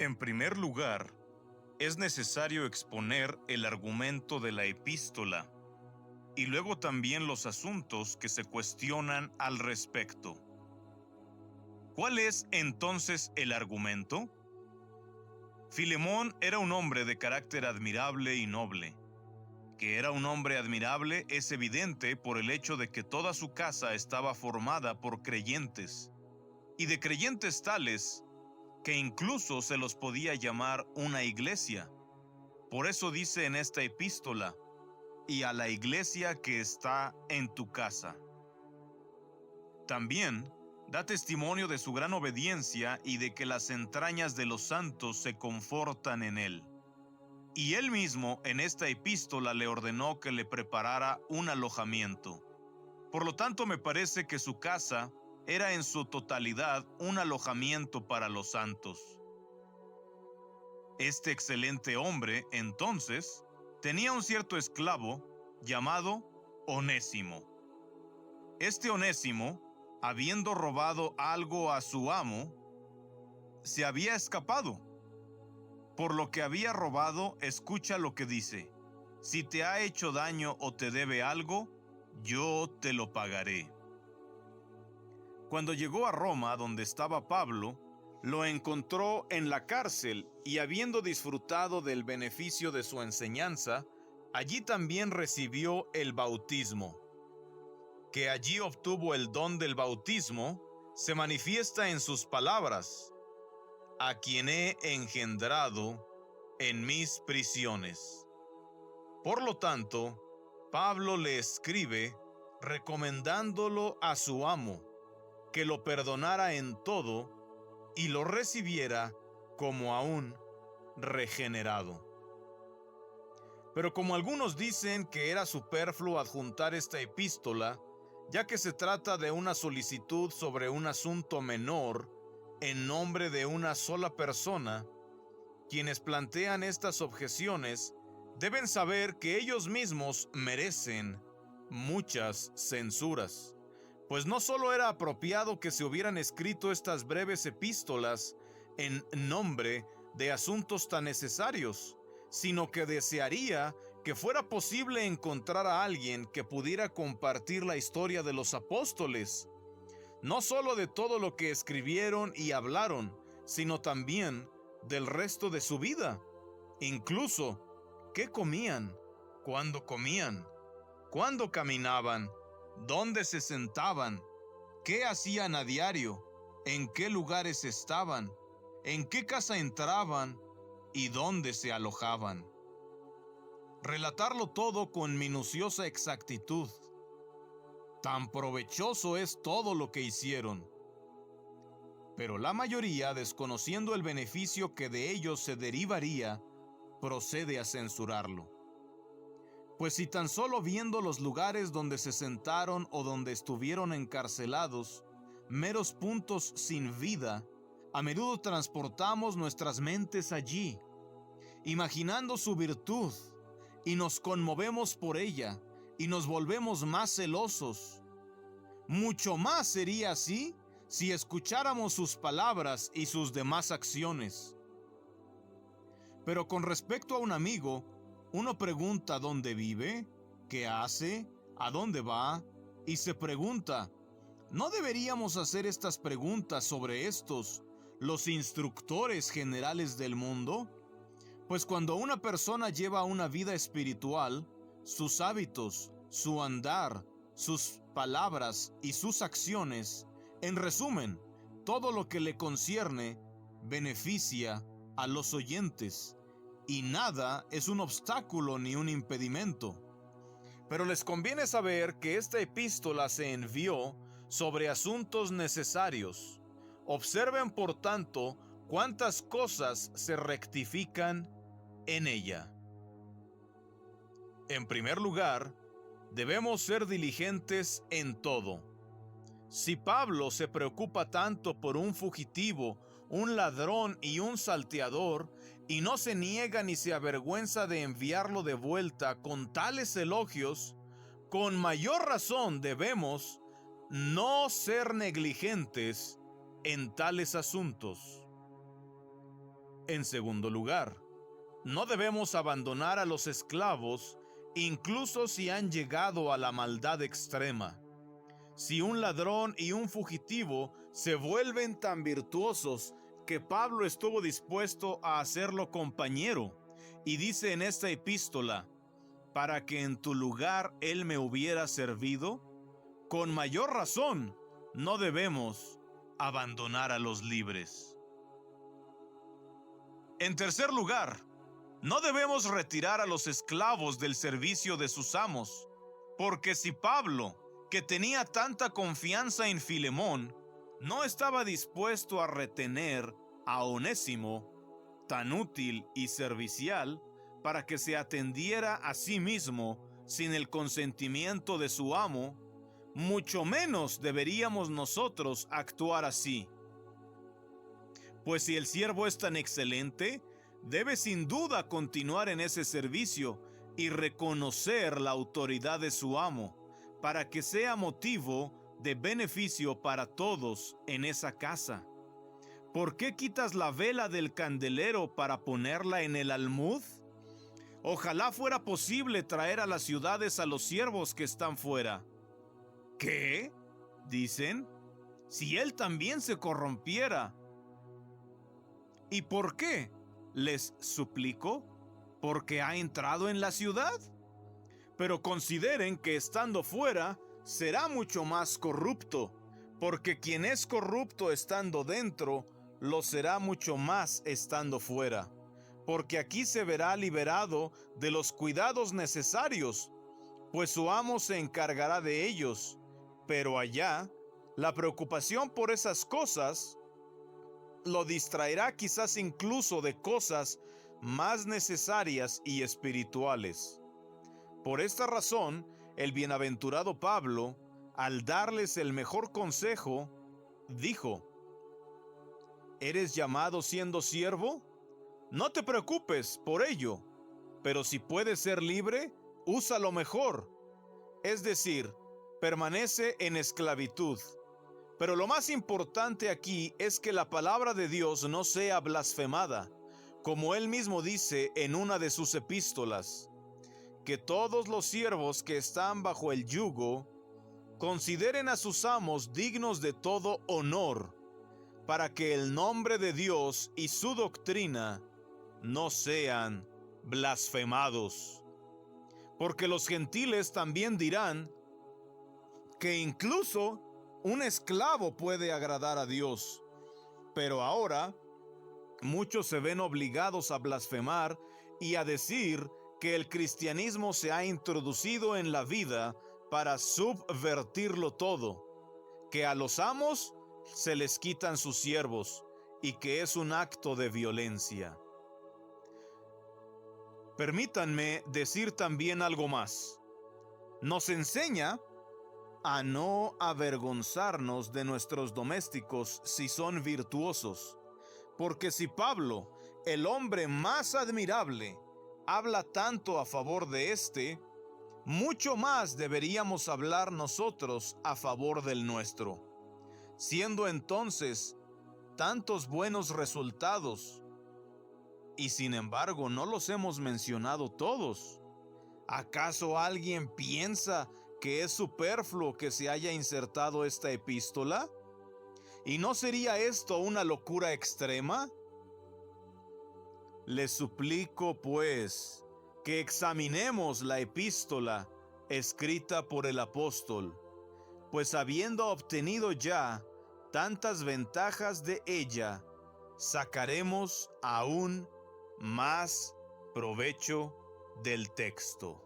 En primer lugar, es necesario exponer el argumento de la epístola y luego también los asuntos que se cuestionan al respecto. ¿Cuál es entonces el argumento? Filemón era un hombre de carácter admirable y noble. Que era un hombre admirable es evidente por el hecho de que toda su casa estaba formada por creyentes, y de creyentes tales que incluso se los podía llamar una iglesia. Por eso dice en esta epístola, y a la iglesia que está en tu casa. También da testimonio de su gran obediencia y de que las entrañas de los santos se confortan en él. Y él mismo en esta epístola le ordenó que le preparara un alojamiento. Por lo tanto, me parece que su casa era en su totalidad un alojamiento para los santos. Este excelente hombre, entonces, tenía un cierto esclavo llamado Onésimo. Este Onésimo, habiendo robado algo a su amo, se había escapado. Por lo que había robado, escucha lo que dice: si te ha hecho daño o te debe algo, yo te lo pagaré. Cuando llegó a Roma, donde estaba Pablo, lo encontró en la cárcel y habiendo disfrutado del beneficio de su enseñanza, allí también recibió el bautismo. Que allí obtuvo el don del bautismo, se manifiesta en sus palabras: a quien he engendrado en mis prisiones. Por lo tanto, Pablo le escribe recomendándolo a su amo, que lo perdonara en todo y lo recibiera como a un regenerado. Pero como algunos dicen que era superfluo adjuntar esta epístola, ya que se trata de una solicitud sobre un asunto menor, en nombre de una sola persona, quienes plantean estas objeciones deben saber que ellos mismos merecen muchas censuras, pues no solo era apropiado que se hubieran escrito estas breves epístolas en nombre de asuntos tan necesarios, sino que desearía que fuera posible encontrar a alguien que pudiera compartir la historia de los apóstoles, no solo de todo lo que escribieron y hablaron, sino también del resto de su vida. Incluso, ¿qué comían? ¿Cuándo comían? ¿Cuándo caminaban? ¿Dónde se sentaban? ¿Qué hacían a diario? ¿En qué lugares estaban? ¿En qué casa entraban? ¿Y dónde se alojaban? Relatarlo todo con minuciosa exactitud. Tan provechoso es todo lo que hicieron. Pero la mayoría, desconociendo el beneficio que de ellos se derivaría, procede a censurarlo. Pues si tan solo viendo los lugares donde se sentaron o donde estuvieron encarcelados, meros puntos sin vida, a menudo transportamos nuestras mentes allí, imaginando su virtud, y nos conmovemos por ella, y nos volvemos más celosos. Mucho más sería así si escucháramos sus palabras y sus demás acciones. Pero con respecto a un amigo, uno pregunta dónde vive, qué hace, a dónde va, y se pregunta, ¿no deberíamos hacer estas preguntas sobre estos, los instructores generales del mundo? Pues cuando una persona lleva una vida espiritual, sus hábitos, su andar, sus palabras y sus acciones, en resumen, todo lo que le concierne, beneficia a los oyentes, y nada es un obstáculo ni un impedimento. Pero les conviene saber que esta epístola se envió sobre asuntos necesarios. Observen, por tanto, cuántas cosas se rectifican en ella. En primer lugar, debemos ser diligentes en todo. Si Pablo se preocupa tanto por un fugitivo, un ladrón y un salteador, y no se niega ni se avergüenza de enviarlo de vuelta con tales elogios, con mayor razón debemos no ser negligentes en tales asuntos. En segundo lugar, no debemos abandonar a los esclavos, incluso si han llegado a la maldad extrema. Si un ladrón y un fugitivo se vuelven tan virtuosos que Pablo estuvo dispuesto a hacerlo compañero, y dice en esta epístola, para que en tu lugar él me hubiera servido, con mayor razón no debemos abandonar a los libres. En tercer lugar, no debemos retirar a los esclavos del servicio de sus amos, porque si Pablo, que tenía tanta confianza en Filemón, no estaba dispuesto a retener a Onésimo, tan útil y servicial, para que se atendiera a sí mismo sin el consentimiento de su amo, mucho menos deberíamos nosotros actuar así. Pues si el siervo es tan excelente, debe sin duda continuar en ese servicio y reconocer la autoridad de su amo, para que sea motivo de beneficio para todos en esa casa. ¿Por qué quitas la vela del candelero para ponerla en el almud? Ojalá fuera posible traer a las ciudades a los siervos que están fuera. ¿Qué? Dicen, si él también se corrompiera. ¿Y por qué? Les suplico, ¿porque ha entrado en la ciudad? Pero consideren que estando fuera será mucho más corrupto, porque quien es corrupto estando dentro, lo será mucho más estando fuera. Porque aquí se verá liberado de los cuidados necesarios, pues su amo se encargará de ellos. Pero allá, la preocupación por esas cosas lo distraerá quizás incluso de cosas más necesarias y espirituales. Por esta razón, el bienaventurado Pablo, al darles el mejor consejo, dijo: ¿eres llamado siendo siervo? No te preocupes por ello, pero si puedes ser libre, úsalo mejor. Es decir, permanece en esclavitud. Pero lo más importante aquí es que la palabra de Dios no sea blasfemada, como él mismo dice en una de sus epístolas, que todos los siervos que están bajo el yugo consideren a sus amos dignos de todo honor, para que el nombre de Dios y su doctrina no sean blasfemados. Porque los gentiles también dirán que incluso un esclavo puede agradar a Dios. Pero ahora muchos se ven obligados a blasfemar y a decir que el cristianismo se ha introducido en la vida para subvertirlo todo, que a los amos se les quitan sus siervos y que es un acto de violencia. Permítanme decir también algo más. Nos enseña a no avergonzarnos de nuestros domésticos si son virtuosos, porque si Pablo, el hombre más admirable, habla tanto a favor de éste, mucho más deberíamos hablar nosotros a favor del nuestro, siendo entonces tantos buenos resultados, y sin embargo no los hemos mencionado todos. ¿Acaso alguien piensa que es superfluo que se haya insertado esta epístola? ¿Y no sería esto una locura extrema? Les suplico, pues, que examinemos la epístola escrita por el apóstol, pues habiendo obtenido ya tantas ventajas de ella, sacaremos aún más provecho del texto.